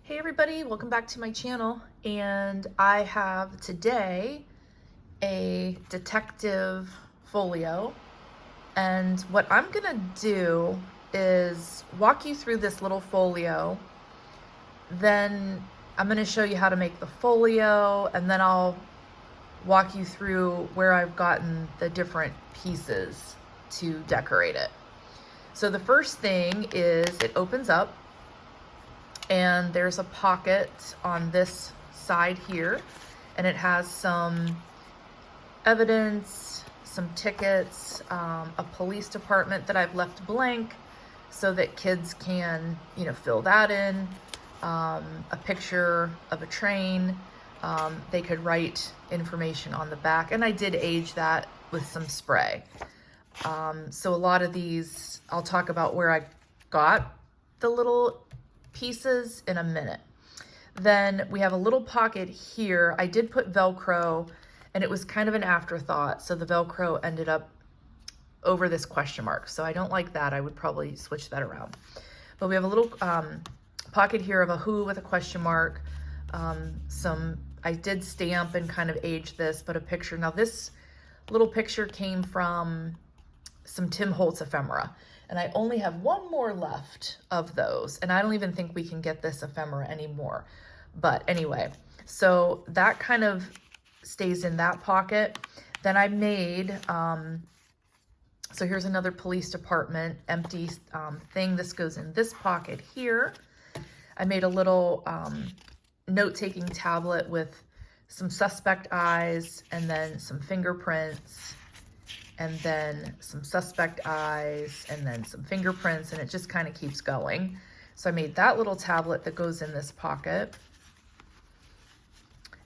Hey everybody, welcome back to my channel. And I have today a detective folio. And what I'm gonna do is walk you through this little folio. Then I'm gonna show you how to make the folio, and then I'll walk you through where I've gotten the different pieces to decorate it. So the first thing is it opens up, and there's a pocket on this side here, and it has some evidence, some tickets, a police department that I've left blank so that kids can, fill that in, a picture of a train. They could write information on the back, and I did age that with some spray. So a lot of these, I'll talk about where I got the little pieces in a minute. Then we have a little pocket here. I did put Velcro, and it was kind of an afterthought, so the Velcro ended up over this question mark. So I don't like that. I would probably switch that around. But we have a little pocket here of a who with a question mark. I did stamp and kind of age this, but a picture. Now this little picture came from some Tim Holtz ephemera. And I only have one more left of those. And I don't even think we can get this ephemera anymore. But anyway, so that kind of stays in that pocket. Then I made, so here's another police department empty thing. This goes in this pocket here. I made a little note-taking tablet with some suspect eyes, and then some fingerprints, and then some suspect eyes, and then some fingerprints, and it just kind of keeps going. So I made that little tablet that goes in this pocket.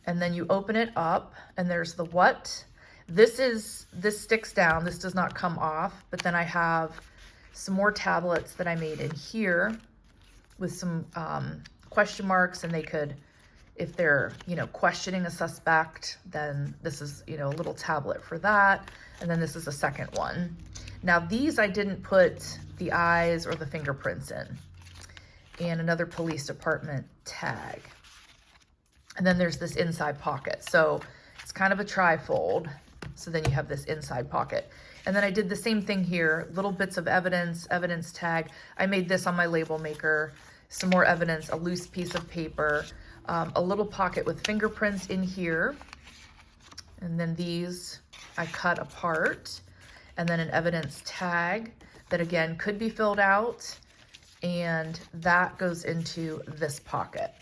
And then you open it up, and there's the what. This sticks down, this does not come off, but then I have some more tablets that I made in here with some question marks, and they could, if they're, questioning a suspect, then this is, a little tablet for that. And then this is a second one. Now these I didn't put the eyes or the fingerprints in. And another police department tag. And then there's this inside pocket. So it's kind of a tri-fold. So then you have this inside pocket. And then I did the same thing here, little bits of evidence tag. I made this on my label maker, some more evidence, a loose piece of paper, a little pocket with fingerprints in here. And then these I cut apart, and then an evidence tag that again could be filled out, and that goes into this pocket.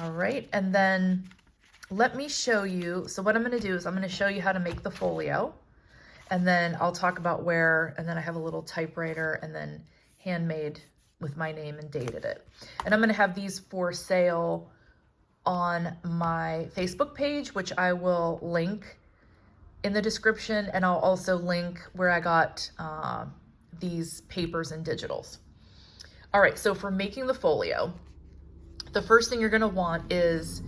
All right, and then let me show you. So what I'm going to do is I'm going to show you how to make the folio, and then I'll talk about where, and then I have a little typewriter, and then handmade with my name and dated it. And I'm going to have these for sale on my Facebook page, which I will link in the description, and I'll also link where I got these papers and digitals. All right, so for making the folio, the first thing you're gonna want is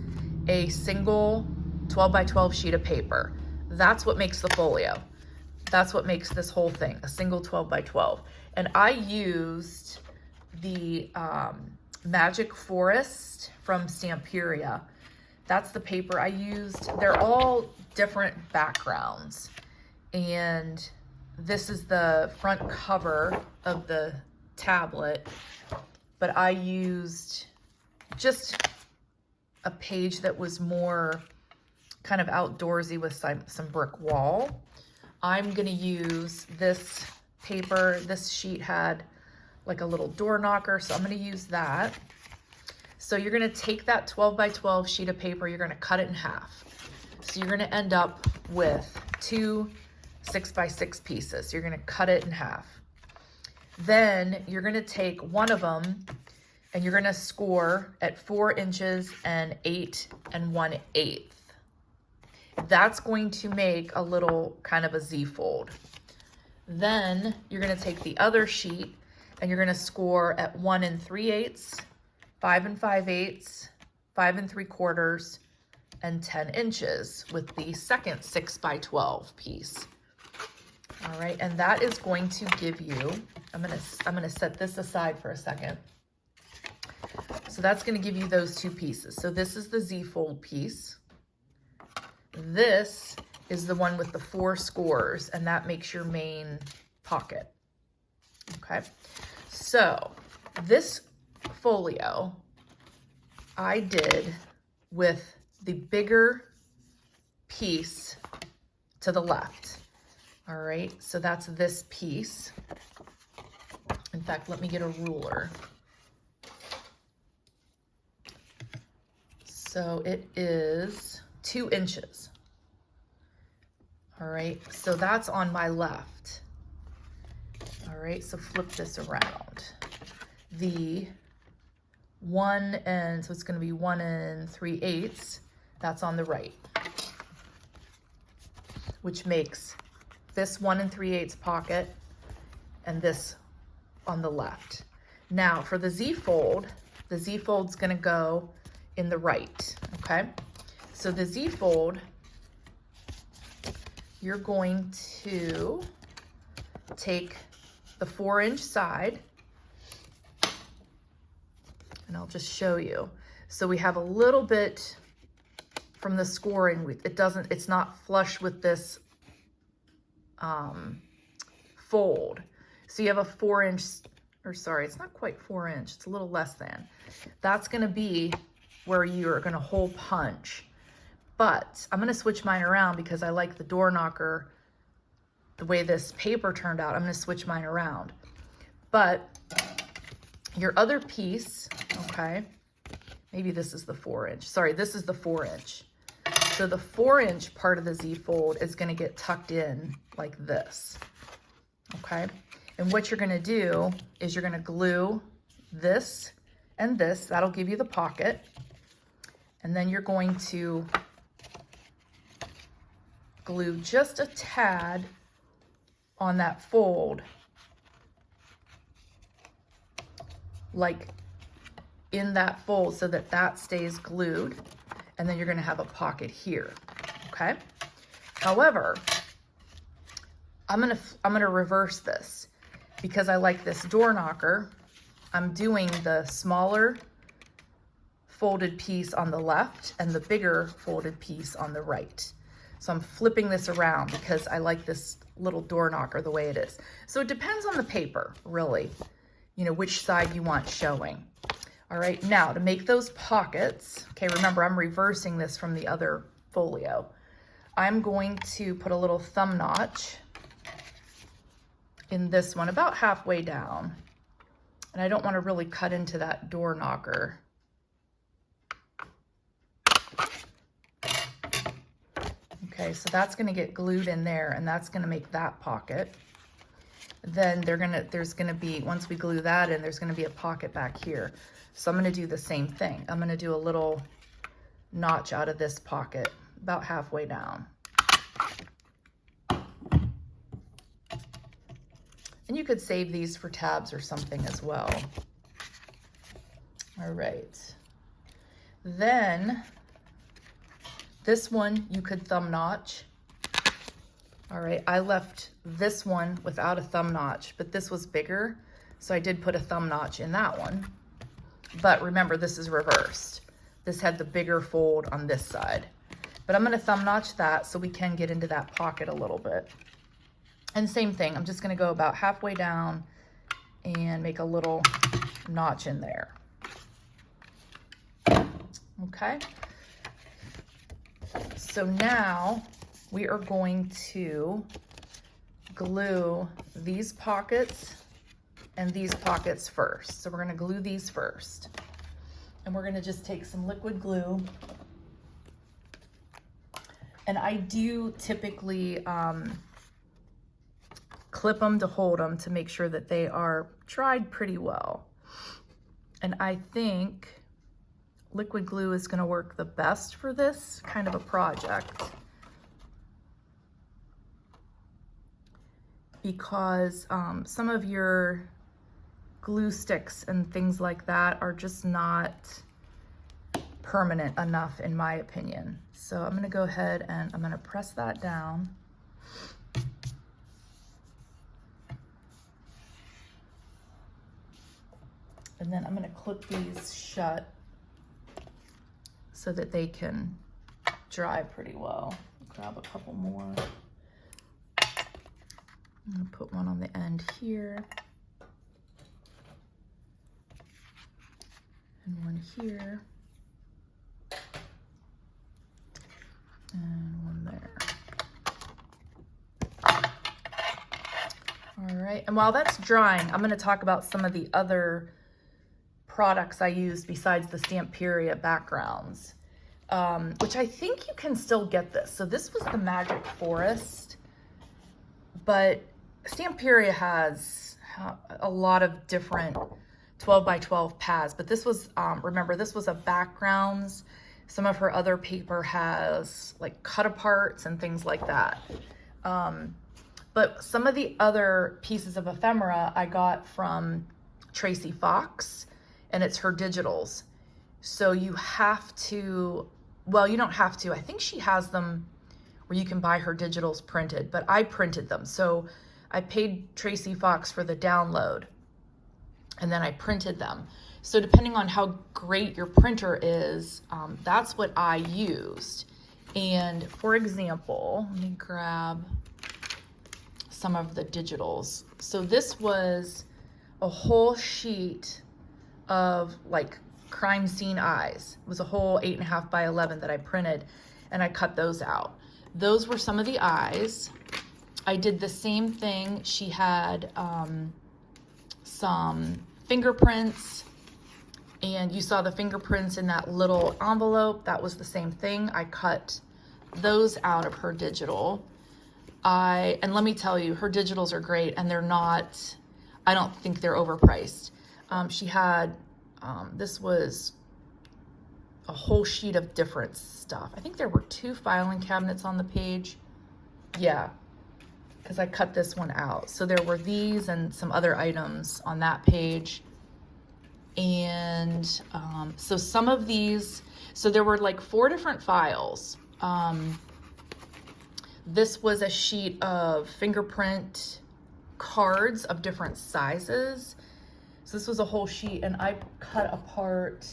a single 12 by 12 sheet of paper. That's what makes the folio. That's what makes this whole thing, a single 12 by 12. And I used the Magic Forest from Stamperia. That's the paper I used. They're all different backgrounds. And this is the front cover of the tablet. But I used just a page that was more kind of outdoorsy with some brick wall. I'm gonna use this paper. This sheet had like a little door knocker, so I'm gonna use that. So you're gonna take that 12 by 12 sheet of paper, you're gonna cut it in half. So you're gonna end up with two 6 by 6 pieces. You're gonna cut it in half. Then you're gonna take one of them and you're gonna score at 4 inches and 8 1/8. That's going to make a little kind of a Z fold. Then you're gonna take the other sheet and you're gonna score at 1 3/8, 5 5/8, 5 3/4, and 10 inches with the second 6 by 12 piece. All right, and that is going to give you, I'm gonna set this aside for a second. So that's going to give you those two pieces. So this is the Z-fold piece. This is the one with the 4 scores, and that makes your main pocket. Okay, so this folio I did with the bigger piece to the left. All right, so that's this piece. In fact, let me get a ruler. So it is 2 inches. All right, so that's on my left. All right, so flip this around. The 1 and, so it's going to be 1 3/8, that's on the right, which makes this 1 3/8 pocket and this on the left. Now for the Z-fold's going to go in the right, okay? So the Z-fold, you're going to take the 4-inch side, and I'll just show you. So we have a little bit from the scoring. It's not flush with this fold. So you have a 4-inch, or sorry, it's not quite 4-inch, it's a little less than. That's gonna be where you're gonna hole punch. But I'm gonna switch mine around because I like the door knocker, the way this paper turned out. I'm gonna switch mine around. But your other piece, okay, maybe this is the 4-inch. Sorry, this is the 4-inch. So the 4-inch part of the Z-fold is gonna get tucked in like this, okay? And what you're gonna do is you're gonna glue this and this. That'll give you the pocket. And then you're going to glue just a tad on that fold, like in that fold, so that that stays glued, and then you're going to have a pocket here. Okay, however, I'm going to reverse this because I like this door knocker. I'm doing the smaller folded piece on the left and the bigger folded piece on the right. So I'm flipping this around because I like this little door knocker the way it is. So it depends on the paper, really, you know, which side you want showing. All right, now to make those pockets, okay, remember I'm reversing this from the other folio. I'm going to put a little thumb notch in this one about halfway down. And I don't want to really cut into that door knocker. Okay, so that's going to get glued in there, and that's going to make that pocket. Then there's going to be, once we glue that in, there's going to be a pocket back here. So I'm going to do the same thing. I'm going to do a little notch out of this pocket about halfway down. And you could save these for tabs or something as well. All right. Then this one you could thumb notch. All right, I left this one without a thumb notch, but this was bigger, so I did put a thumb notch in that one. But remember, this is reversed. This had the bigger fold on this side. But I'm gonna thumb notch that so we can get into that pocket a little bit. And same thing, I'm just gonna go about halfway down and make a little notch in there. Okay. So now we are going to glue these pockets and these pockets first. So we're going to glue these first. And we're going to just take some liquid glue. And I do typically clip them to hold them to make sure that they are dried pretty well. And I think liquid glue is going to work the best for this kind of a project, because some of your glue sticks and things like that are just not permanent enough, in my opinion. So I'm going to go ahead and I'm going to press that down. And then I'm gonna clip these shut so that they can dry pretty well. Grab a couple more. I'm gonna put one on the end here. And one here. And one there. All right, and while that's drying, I'm gonna talk about some of the other products I used besides the Stamperia backgrounds, which I think you can still get this. So this was the Magic Forest, but Stamperia has a lot of different 12 by 12 pads, but this was, remember, this was a backgrounds. Some of her other paper has like cut aparts and things like that. But some of the other pieces of ephemera I got from Tracie Fox, and it's her digitals. So you have to, well, you don't have to. I think she has them where you can buy her digitals printed, but I printed them. So I paid Tracie Fox for the download, and then I printed them. So depending on how great your printer is, that's what I used. And for example, let me grab some of the digitals. So this was a whole sheet of like crime scene eyes. It was a whole 8.5 by 11 that I printed, and I cut those out. Those were some of the eyes. I did the same thing. She had some fingerprints, and you saw the fingerprints in that little envelope. That was the same thing. I cut those out of her digital. And let me tell you, her digitals are great, and they're not, I don't think they're overpriced. She had, this was a whole sheet of different stuff. I think there were 2 filing cabinets on the page. Yeah, because I cut this one out. So there were these and some other items on that page. And so some of these, so there were like 4 different files. This was a sheet of fingerprint cards of different sizes. So this was a whole sheet, and I cut apart,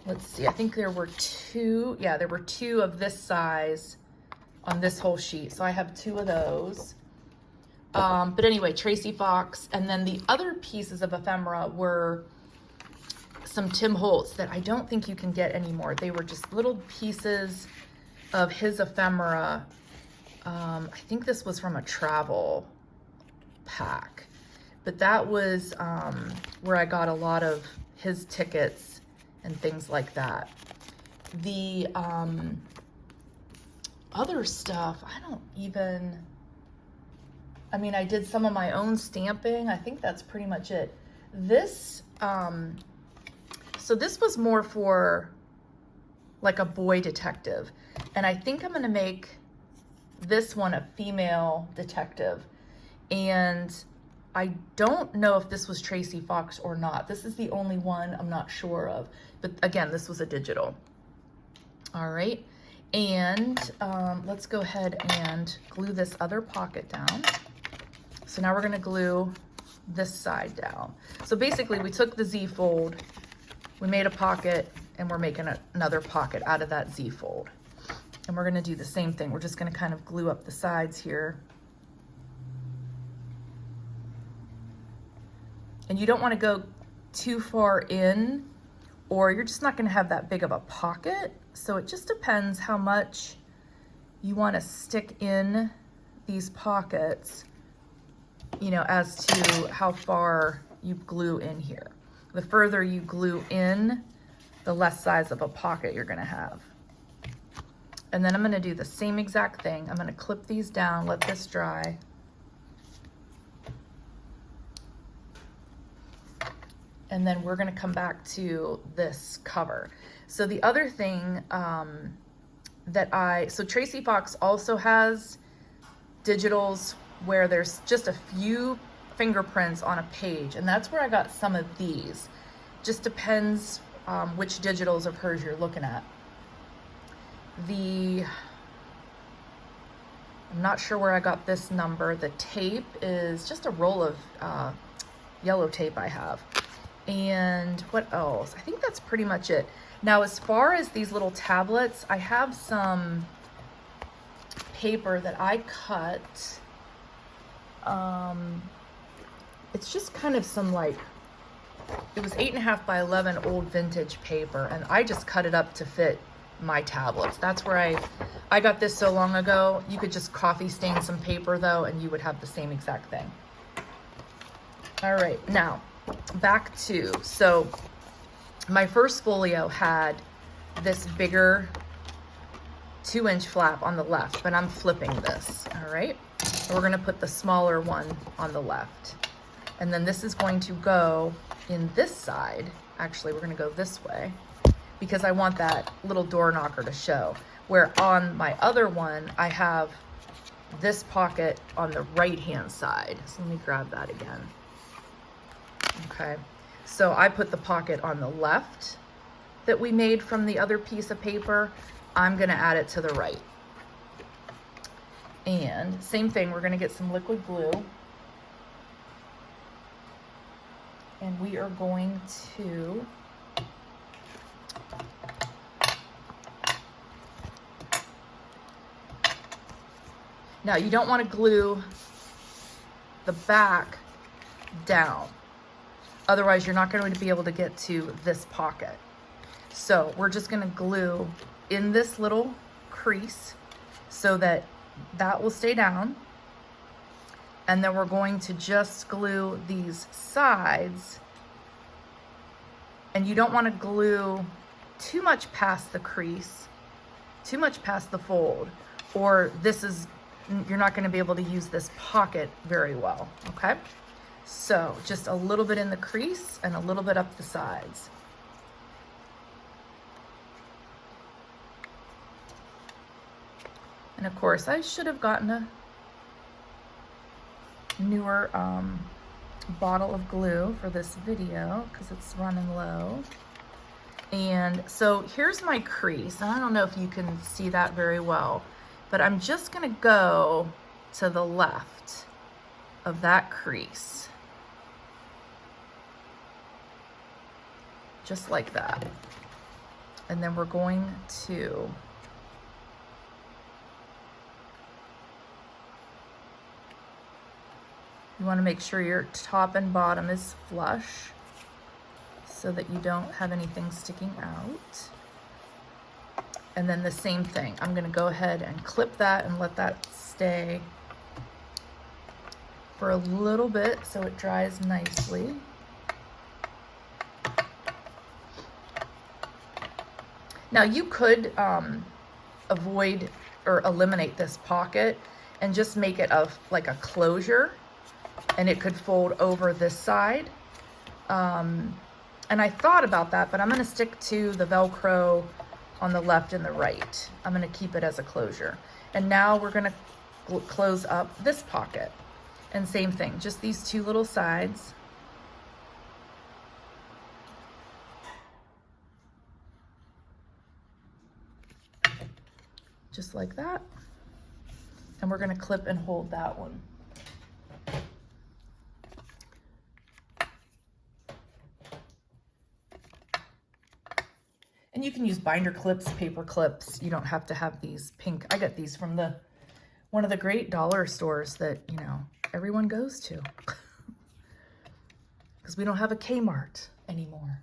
let's see, I think there were 2, yeah, there were 2 of this size on this whole sheet. So I have 2 of those. But anyway, Tracie Fox. And then the other pieces of ephemera were some Tim Holtz that I don't think you can get anymore. They were just little pieces of his ephemera. I think this was from a travel pack, but that was where I got a lot of his tickets and things like that. The other stuff, I don't even, I mean, I did some of my own stamping. I think that's pretty much it. This, so this was more for like a boy detective. And I think I'm gonna make this one a female detective. And I don't know if this was Tracie Fox or not. This is the only one I'm not sure of. But again, this was a digital. All right. And let's go ahead and glue this other pocket down. So now we're gonna glue this side down. So basically we took the Z fold, we made a pocket, and we're making another pocket out of that Z fold. And we're gonna do the same thing. We're just gonna kind of glue up the sides here. And you don't wanna go too far in, or you're just not gonna have that big of a pocket. So it just depends how much you wanna stick in these pockets, you know, as to how far you glue in here. The further you glue in, the less size of a pocket you're gonna have. And then I'm gonna do the same exact thing. I'm gonna clip these down, let this dry. And then we're gonna come back to this cover. So the other thing so Tracie Fox also has digitals where there's just a few fingerprints on a page, and that's where I got some of these. Just depends which digitals of hers you're looking at. I'm not sure where I got this number. The tape is just a roll of yellow tape I have. And what else? I think that's pretty much it. Now, as far as these little tablets, I have some paper that I cut. It's just kind of some like, it was 8.5 by 11 old vintage paper, and I just cut it up to fit my tablets. That's where I got this so long ago. You could just coffee stain some paper though, and you would have the same exact thing. All right, now back to, so my first folio had this bigger 2-inch flap on the left, but I'm flipping this, all right? And we're gonna put the smaller one on the left. And then this is going to go in this side. Actually, we're gonna go this way because I want that little door knocker to show. Where on my other one, I have this pocket on the right-hand side. So let me grab that again. Okay, so I put the pocket on the left that we made from the other piece of paper. I'm gonna add it to the right. And same thing, we're gonna get some liquid glue. And we are going to now you don't want to glue the back down. Otherwise, you're not going to be able to get to this pocket. So we're just going to glue in this little crease so that that will stay down. And then we're going to just glue these sides. And you don't want to glue too much past the crease, too much past the fold, or you're not going to be able to use this pocket very well, okay? So just a little bit in the crease and a little bit up the sides. And of course, I should have gotten a newer bottle of glue for this video because it's running low. And so here's my crease. I don't know if you can see that very well, but I'm just gonna go to the left of that crease. Just like that. And then we're going to you want to make sure your top and bottom is flush so that you don't have anything sticking out. And then the same thing, I'm going to go ahead and clip that and let that stay for a little bit so it dries nicely. Now you could avoid or eliminate this pocket and just make it like a closure, and it could fold over this side. And I thought about that, but I'm gonna stick to the Velcro on the left and the right. I'm gonna keep it as a closure. And now we're gonna close up this pocket. And same thing, just these two little sides. Just like that. And we're gonna clip and hold that one. And you can use binder clips, paper clips. You don't have to have these pink. I got these from one of the great dollar stores that, you know, everyone goes to. Because we don't have a Kmart anymore.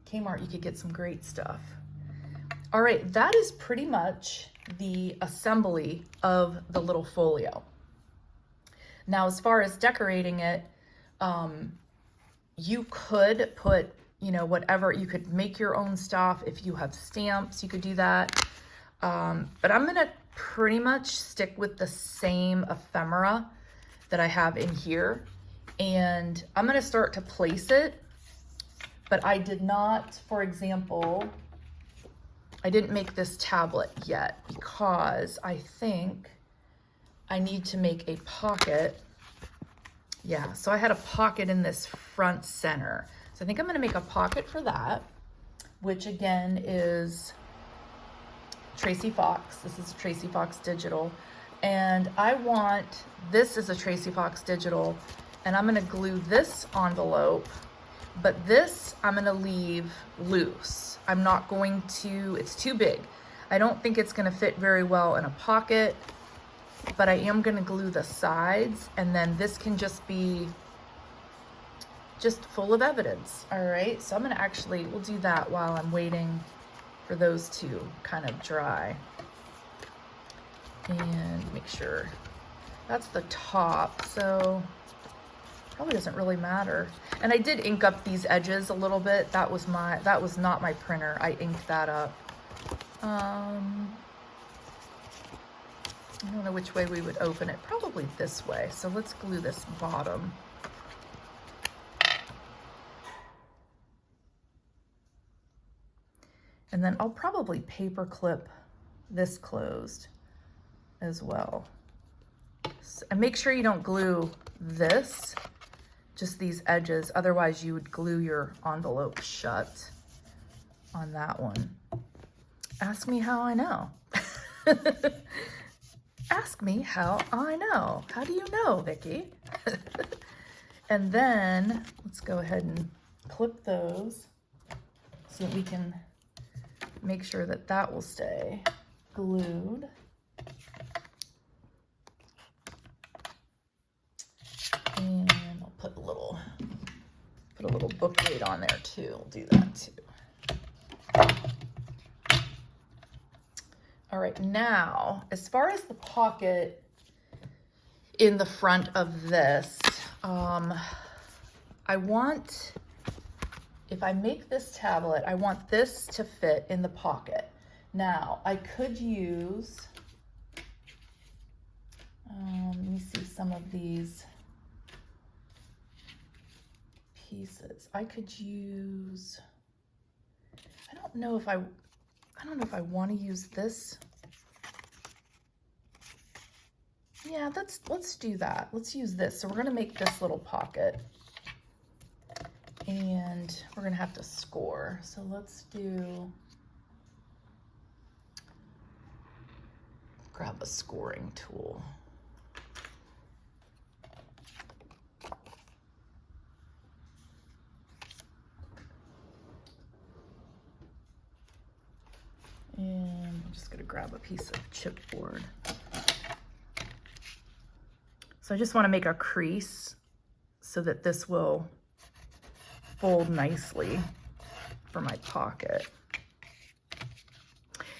Kmart, you could get some great stuff. All right, that is pretty much the assembly of the little folio. Now, as far as decorating it, you could put, you know, whatever, you could make your own stuff. If you have stamps, you could do that. But I'm gonna pretty much stick with the same ephemera that I have in here. And I'm gonna start to place it, but I did not, for example, I didn't make this tablet yet because I think I need to make a pocket. Yeah, so I had a pocket in this front center. So I think I'm gonna make a pocket for that, which again is Tracie Fox. This is a Tracie Fox Digital. And this is a Tracie Fox Digital, and I'm gonna glue this envelope But this I'm gonna leave loose. I'm not going to, it's too big. I don't think it's gonna fit very well in a pocket, but I am gonna glue the sides, and then this can just be just full of evidence. All right, so I'm gonna actually, we'll do that while I'm waiting for those to kind of dry. And make sure that's the top, so probably doesn't really matter. And I did ink up these edges a little bit. That was not my printer. I inked that up. I don't know which way we would open it. Probably this way. So let's glue this bottom. And then I'll probably paper clip this closed as well. So, and make sure you don't glue this, just these edges. Otherwise you would glue your envelope shut on that one. Ask me how I know. Ask me how I know. How do you know, Vicki? And then let's go ahead and clip those so that we can make sure that that will stay glued. And I'll put a little book weight on there too. We'll do that too. All right, now, as far as the pocket in the front of this, I want, if I make this tablet, I want this to fit in the pocket. Now, I could use, let me see some of these pieces. I could use, I don't know if I want to use this. Yeah, let's do that. Let's use this. So we're going to make this little pocket, and we're going to have to score. So let's grab a scoring tool. And I'm just gonna grab a piece of chipboard. So I just wanna make a crease so that this will fold nicely for my pocket.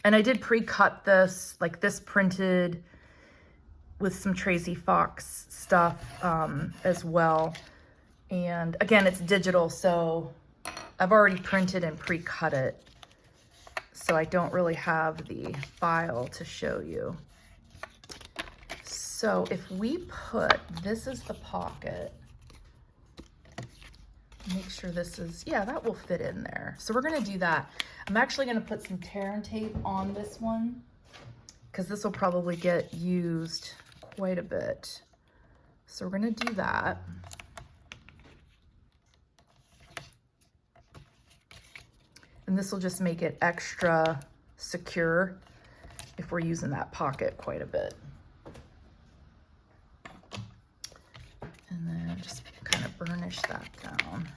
And I did pre-cut this, like this printed with some Tracie Fox stuff as well. And again, it's digital, so I've already printed and pre-cut it. So I don't really have the file to show you. So if we put, this is the pocket, make sure this is, yeah, that will fit in there. So we're gonna do that. I'm actually gonna put some tear and tape on this one because this will probably get used quite a bit. So we're gonna do that. And this will just make it extra secure if we're using that pocket quite a bit. And then just kind of burnish that down.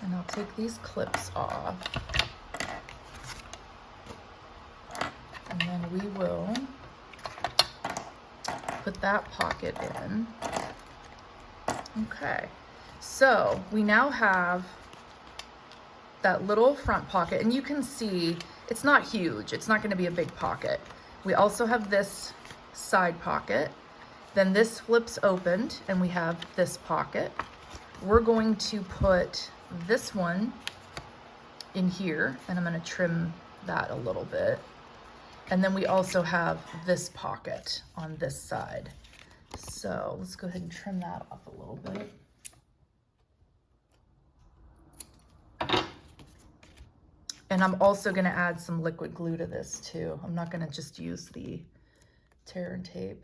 And I'll take these clips off. And then we will put that pocket in. Okay, so we now have that little front pocket, and you can see it's not huge. It's not going to be a big pocket. We also have this side pocket. Then this flips opened, and we have this pocket. We're going to put this one in here, and I'm going to trim that a little bit. And then we also have this pocket on this side. So let's go ahead and trim that off a little bit. And I'm also gonna add some liquid glue to this too. I'm not gonna just use the tear and tape.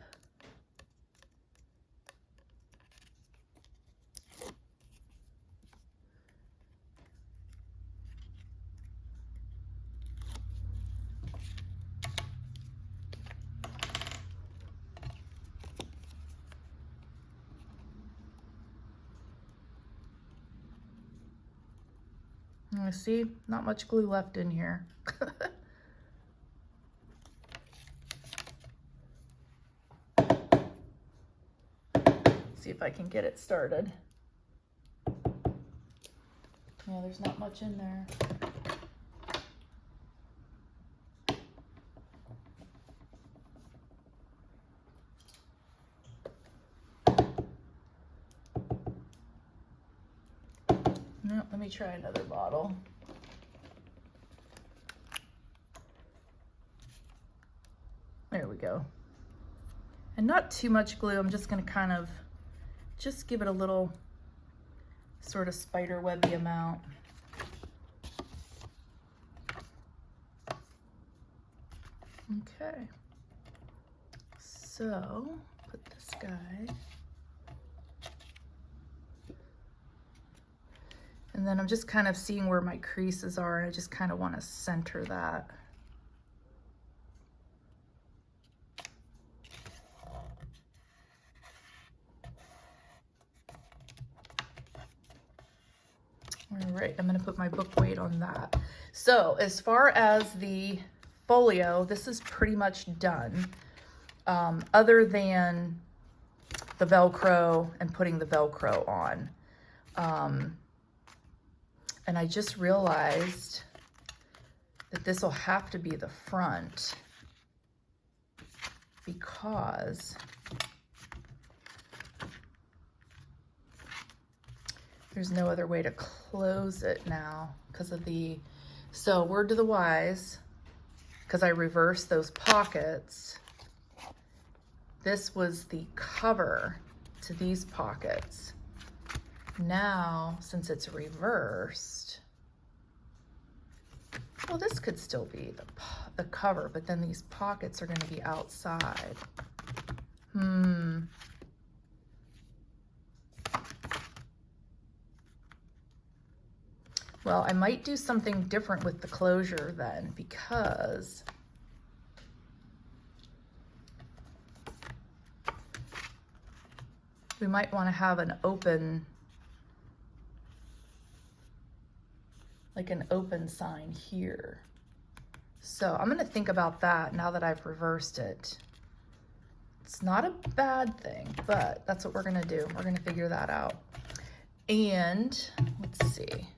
I see not much glue left in here. See if I can get it started. Yeah, there's not much in there. No, let me try another bottle. There we go. And not too much glue. I'm just going to kind of just give it a little sort of spider webby amount. Okay. So, put this guy. And then I'm just kind of seeing where my creases are, and I just kind of want to center that. All right, I'm going to put my book weight on that. So as far as the folio, this is pretty much done, other than the Velcro and putting the Velcro on. And I just realized that this will have to be the front because there's no other way to close it now because of the, so word to the wise, because I reversed those pockets, this was the cover to these pockets. Now, since it's reversed, well, this could still be the cover, but then these pockets are going to be outside. Well, I might do something different with the closure then, because we might want to have an open, like an open sign here. So I'm going to think about that now that I've reversed it. It's not a bad thing, but that's what we're going to do. We're going to figure that out. And let's see.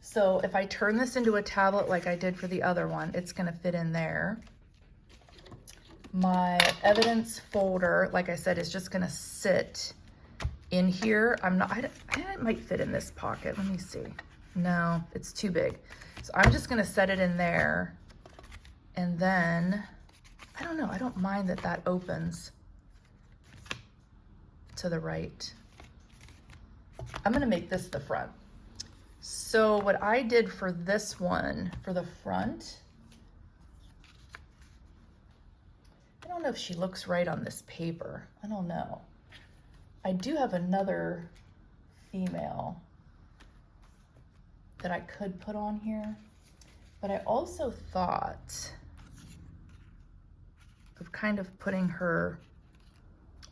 So if I turn this into a tablet like I did for the other one, it's going to fit in there. My evidence folder, like I said, is just going to sit in here. It might fit in this pocket. Let me see. No, it's too big. So I'm just going to set it in there. And then, I don't know, I don't mind that that opens to the right. I'm going to make this the front. So what I did for this one, for the front, I don't know if she looks right on this paper. I don't know. I do have another female that I could put on here, but I also thought of kind of putting her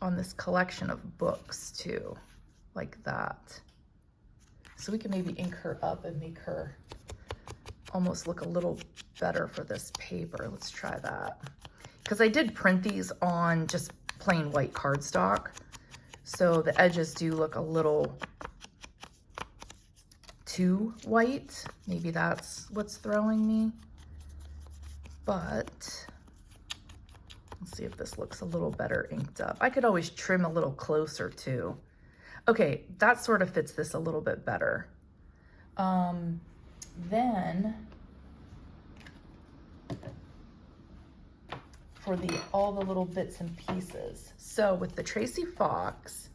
on this collection of books too, like that. So we can maybe ink her up and make her almost look a little better for this paper. Let's try that. Because I did print these on just plain white cardstock, so the edges do look a little too white. Maybe that's what's throwing me. But let's see if this looks a little better inked up. I could always trim a little closer too. Okay, that sort of fits this a little bit better. Then for all the little bits and pieces. So with the Tracie Fox,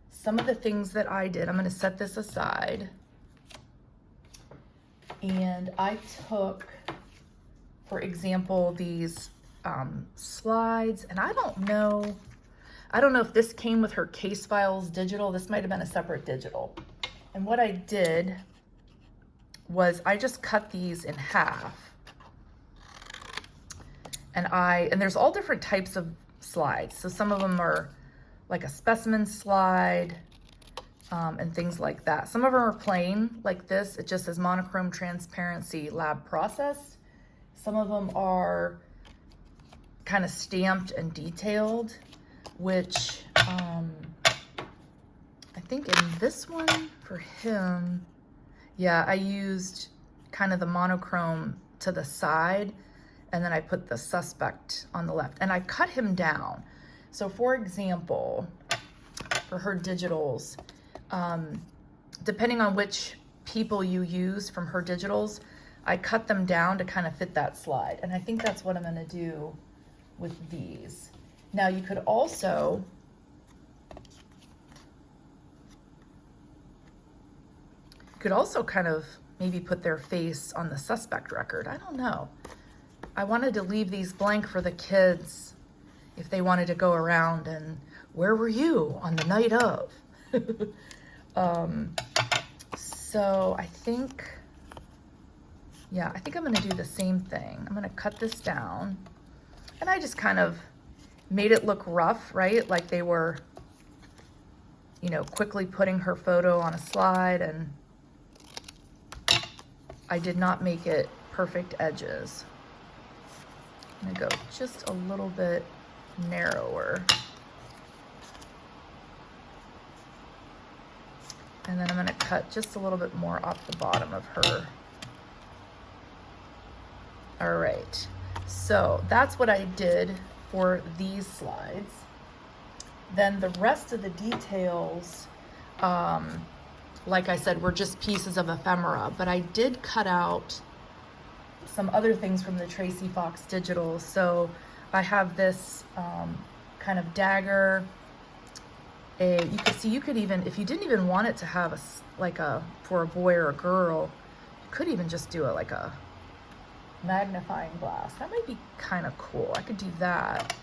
some of the things that I did, I'm going to set this aside. And I took, for example, these slides, and I don't know if this came with her case files digital. This might have been a separate digital. And what I did was I just cut these in half. And there's all different types of slides. So some of them are like a specimen slide. and things like that. Some of them are plain like this. It just says monochrome transparency lab process. Some of them are kind of stamped and detailed, which I think in this one for him, yeah, I used kind of the monochrome to the side, and then I put the suspect on the left, and I cut him down. So for example, for her digitals, depending on which people you use from her digitals, I cut them down to kind of fit that slide. And I think that's what I'm gonna do with these. Now you could also kind of maybe put their face on the suspect record. I don't know. I wanted to leave these blank for the kids if they wanted to go around and, where were you on the night of? So I think, yeah, I think I'm gonna do the same thing. I'm gonna cut this down, and I just kind of made it look rough, right? Like they were, you know, quickly putting her photo on a slide, and I did not make it perfect edges. I'm gonna go just a little bit narrower. And then I'm gonna cut just a little bit more off the bottom of her. All right, so that's what I did for these slides. Then the rest of the details, like I said, were just pieces of ephemera, but I did cut out some other things from the Tracie Fox Digitals. So I have this kind of dagger. You could see, you could even, if you didn't even want it to have for a boy or a girl, you could even just do it like a magnifying glass. That might be kind of cool. I could do that.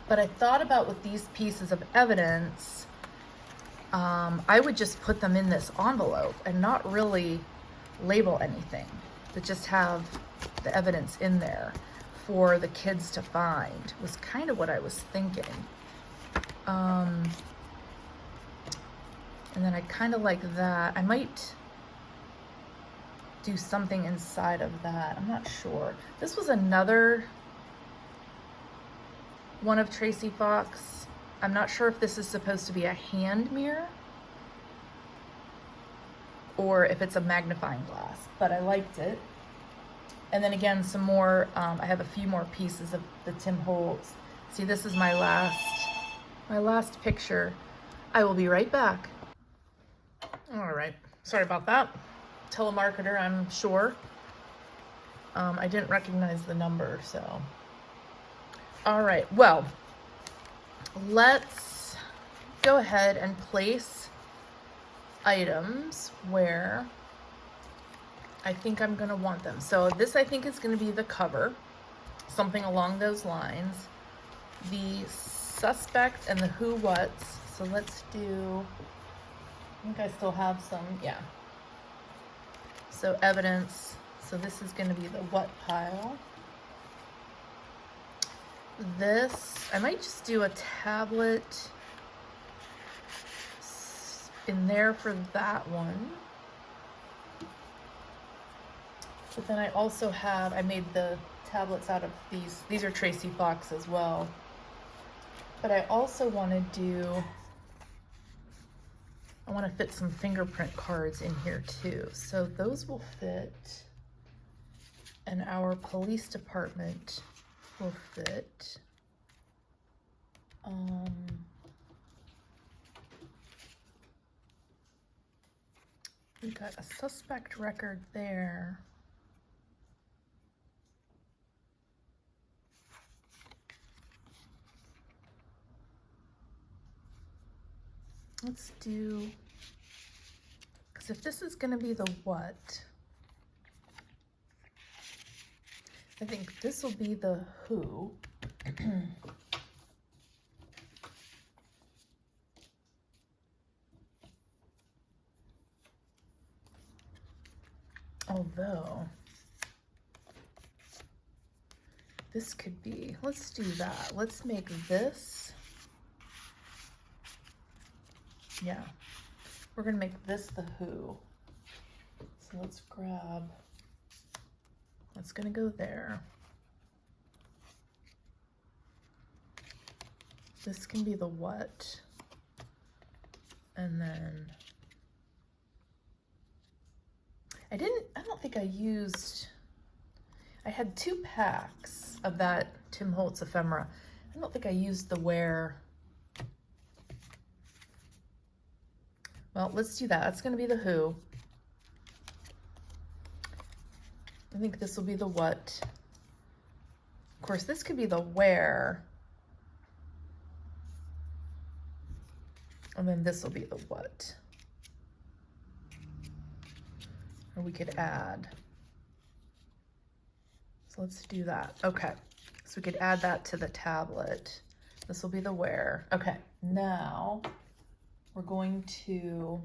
But I thought about with these pieces of evidence, I would just put them in this envelope and not really label anything, but just have the evidence in there for the kids to find, was kind of what I was thinking. And then I kind of like that. I might do something inside of that. I'm not sure. This was another one of Tracie Fox. I'm not sure if this is supposed to be a hand mirror or if it's a magnifying glass, but I liked it. And then again, some more, I have a few more pieces of the Tim Holtz. See, this is my last picture. I will be right back. All right, sorry about that. Telemarketer, I'm sure. I didn't recognize the number, so. All right, well, let's go ahead and place items where I think I'm gonna want them. So this, I think, is gonna be the cover, something along those lines. The suspect and the who whats. So let's do, I think I still have some, yeah. So evidence, so this is gonna be the what pile. This, I might just do a tablet in there for that one. But then I also have, I made the tablets out of these are Tracie Fox as well. But I also want to do, I want to fit some fingerprint cards in here too. So those will fit, and our police department will fit. We got a suspect record there. Let's do, because if this is going to be the what, I think this will be the who. Although, this could be, let's do that. Let's make this Yeah, we're gonna make this the who. So let's grab, that's gonna go there. This can be the what. And then, I don't think I used, I had 2 packs of that Tim Holtz ephemera. I don't think I used the where. Well, let's do that. That's gonna be the who. I think this will be the what. Of course, this could be the where. And then this will be the what. Or we could add. So let's do that. Okay, so we could add that to the tablet. This will be the where. Okay, now we're going to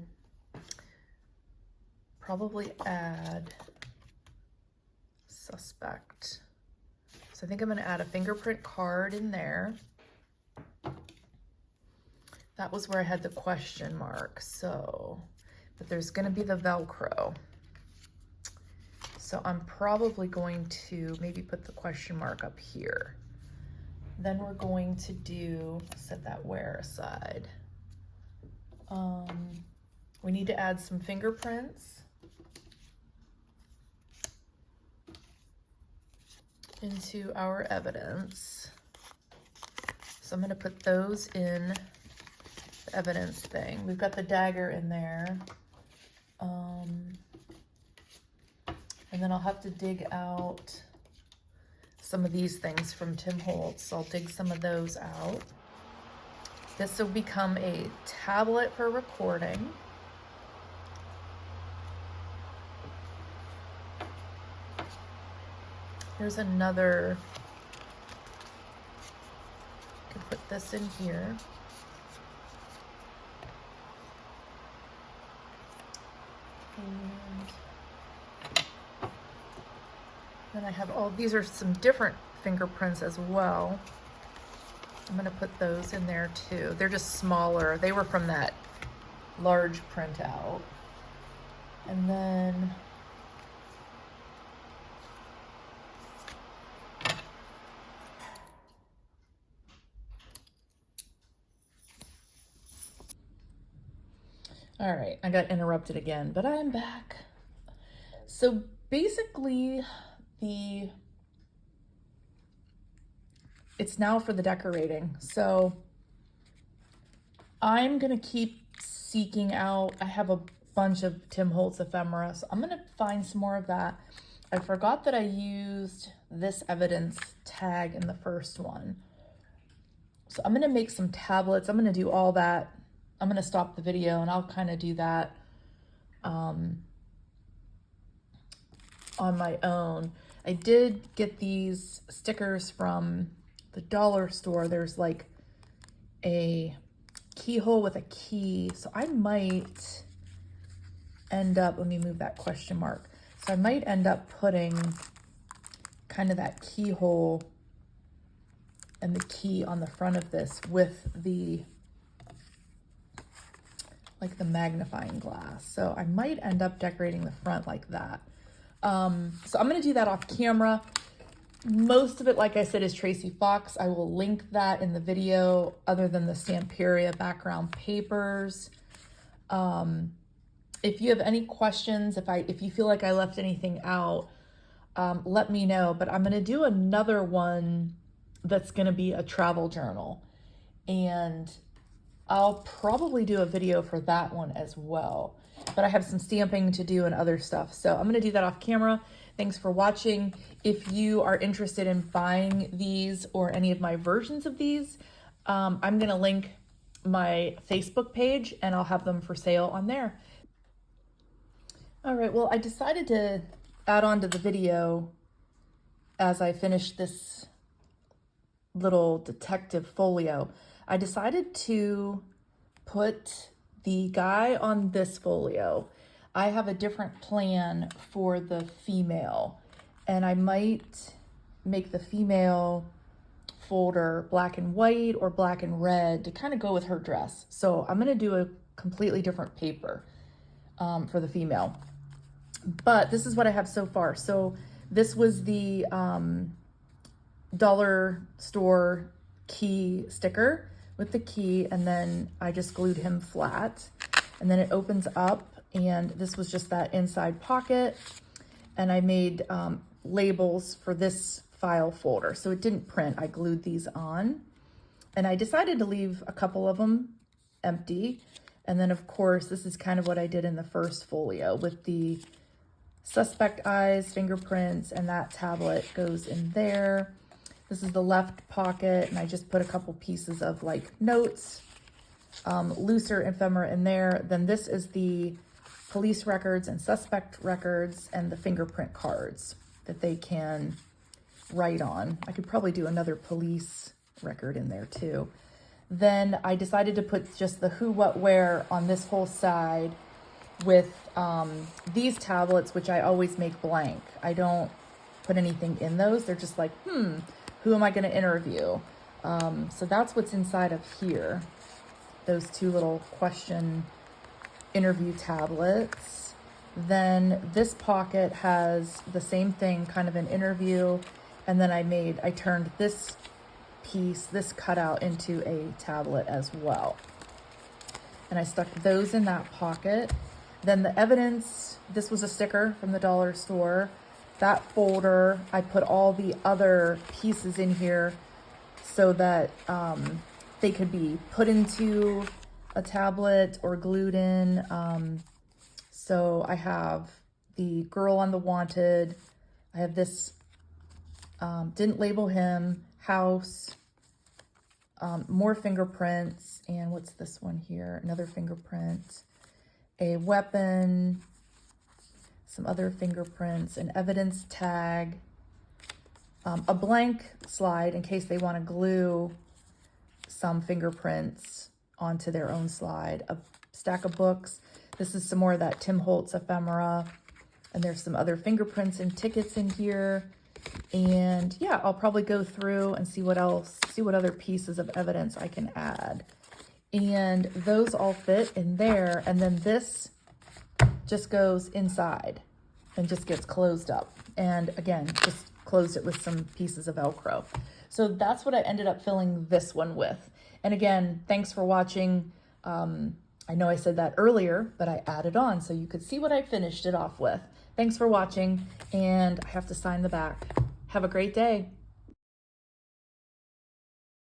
probably add suspect. So I think I'm gonna add a fingerprint card in there. That was where I had the question mark, so, but there's gonna be the Velcro. So I'm probably going to maybe put the question mark up here. Then we're going to do, set that where aside. We need to add some fingerprints into our evidence. So I'm gonna put those in the evidence thing. We've got the dagger in there. And then I'll have to dig out some of these things from Tim Holtz. So I'll dig some of those out. This will become a tablet for recording. Here's another, I could put this in here. And then I have all, these are some different fingerprints as well. I'm gonna put those in there too. They're just smaller. They were from that large printout. And then all right, I got interrupted again, but I'm back. So basically it's now for the decorating. So I'm gonna keep seeking out, I have a bunch of Tim Holtz ephemera, so I'm gonna find some more of that. I forgot that I used this evidence tag in the first one. So I'm gonna make some tablets. I'm gonna do all that. I'm gonna stop the video and I'll kind of do that on my own. I did get these stickers from the dollar store. There's like a keyhole with a key. So I might end up, let me move that question mark. So I might end up putting kind of that keyhole and the key on the front of this with the, like the magnifying glass. So I might end up decorating the front like that. So I'm gonna do that off camera. Most of it, like I said, is Tracie Fox. I will link that in the video, other than the Stamperia background papers. If you have any questions, if you feel like I left anything out, let me know. But I'm gonna do another one that's gonna be a travel journal. And I'll probably do a video for that one as well. But I have some stamping to do and other stuff. So I'm gonna do that off camera. Thanks for watching. If you are interested in buying these or any of my versions of these, I'm gonna link my Facebook page and I'll have them for sale on there. All right, well, I decided to add on to the video as I finished this little detective folio. I decided to put the guy on this folio. I have a different plan for the female, and I might make the female folder black and white or black and red to kind of go with her dress. So I'm going to do a completely different paper for the female. But this is what I have so far. So this was the dollar store key sticker with the key, and then I just glued him flat. And then it opens up, and this was just that inside pocket. And I made labels for this file folder. So it didn't print, I glued these on. And I decided to leave a couple of them empty. And then of course, this is kind of what I did in the first folio with the suspect eyes, fingerprints, and that tablet goes in there. This is the left pocket, and I just put a couple pieces of like notes, looser ephemera in there. Then this is the police records and suspect records and the fingerprint cards that they can write on. I could probably do another police record in there too. Then I decided to put just the who, what, where on this whole side with these tablets, which I always make blank. I don't put anything in those. They're just like, who am I going to interview? So that's what's inside of here. Those two little question interview tablets. Then this pocket has the same thing, kind of an interview. And then I turned this piece, this cutout, into a tablet as well. And I stuck those in that pocket. Then the evidence, this was a sticker from the dollar store. That folder, I put all the other pieces in here so that they could be put into a tablet or glued in. So I have the girl on the wanted. I have this, didn't label him, house, more fingerprints, and what's this one here? Another fingerprint, a weapon, some other fingerprints, an evidence tag, a blank slide in case they want to glue some fingerprints onto their own slide, a stack of books. This is some more of that Tim Holtz ephemera, and there's some other fingerprints and tickets in here. And yeah, I'll probably go through and see what other pieces of evidence I can add. And those all fit in there. And then this just goes inside and just gets closed up. And again, just closed it with some pieces of Velcro. So that's what I ended up filling this one with. And again, thanks for watching. I know I said that earlier, but I added on so you could see what I finished it off with. Thanks for watching, and I have to sign the back. Have a great day.